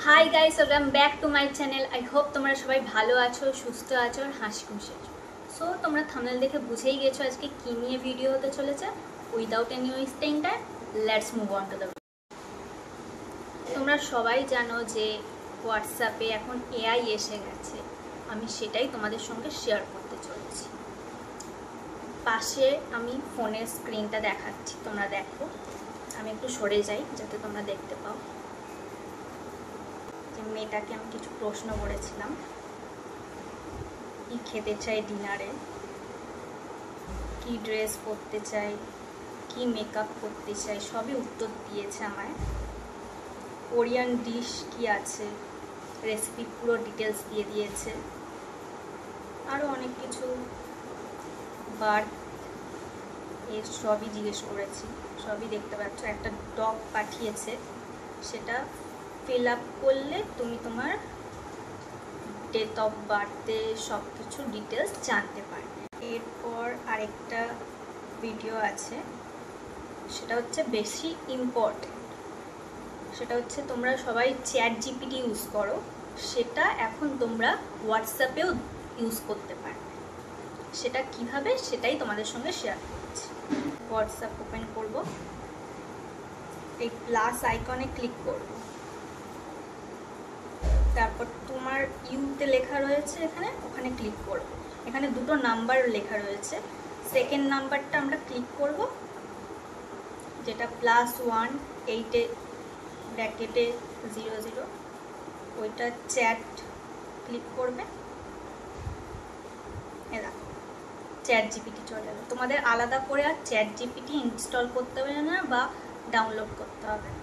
Hi guys, welcome back to my channel. I hope তোমরা সবাই ভালো আছো, সুস্থ আছো আর হাসি খুশি আছো। সো তোমরা থাম্বনেল দেখে বুঝেই গেছো আজকে কী নিয়ে ভিডিও হতে চলেছে। Without any wasting time, let's move on to the. তোমরা সবাই জানো যে হোয়াটসঅ্যাপে এখন এআই এসে গেছে। আমি সেটাই তোমাদের সঙ্গে শেয়ার করতে চলেছি। পাশে আমি ফোনের স্ক্রিনটা দেখাচ্ছি, তোমরা দেখো। আমি একটু সরে যাই যাতে তোমরা দেখতে পাও। যে মেয়েটাকে আমি কিছু প্রশ্ন করেছিলাম, কি খেতে চাই ডিনারে, কি ড্রেস পরতে চাই, কি মেকআপ করতে চাই, সবই উত্তর দিয়েছে আমায়। কোরিয়ান ডিশ কি আছে, রেসিপি পুরো ডিটেলস দিয়ে দিয়েছে। আরও অনেক কিছু, বার্থ এর সবই জিজ্ঞেস করেছি, সবই দেখতে পাচ্ছ। একটা ডগ পাঠিয়েছে, সেটা ফিল আপ করলে তুমি তোমার ডেট অফ বার্থে সব কিছু ডিটেলস জানতে পারবে। এরপর আরেকটা ভিডিও আছে, সেটা হচ্ছে বেশি ইম্পর্টেন্ট। সেটা হচ্ছে তোমরা সবাই চ্যাট জিপিটি ইউজ করো, সেটা এখন তোমরা হোয়াটসঅ্যাপেও ইউজ করতে পারবে। সেটা কিভাবে, সেটাই তোমাদের সঙ্গে শেয়ার করছি। হোয়াটসঅ্যাপ ওপেন করব, এই প্লাস আইকনে ক্লিক করব, তারপর তোমার ইউতে লেখা রয়েছে এখানে, ওখানে ক্লিক করব। এখানে দুটো নাম্বার লেখা রয়েছে, সেকেন্ড নাম্বারটা আমরা ক্লিক করব, যেটা +1 8 ব্র্যাকেটে 00, ওইটা চ্যাট ক্লিক করবে। দেখো চ্যাট জিপিটি চলে যাবে। তোমাদের আলাদা করে আর চ্যাট জিপিটি ইনস্টল করতে হবে না বা ডাউনলোড করতে হবে না।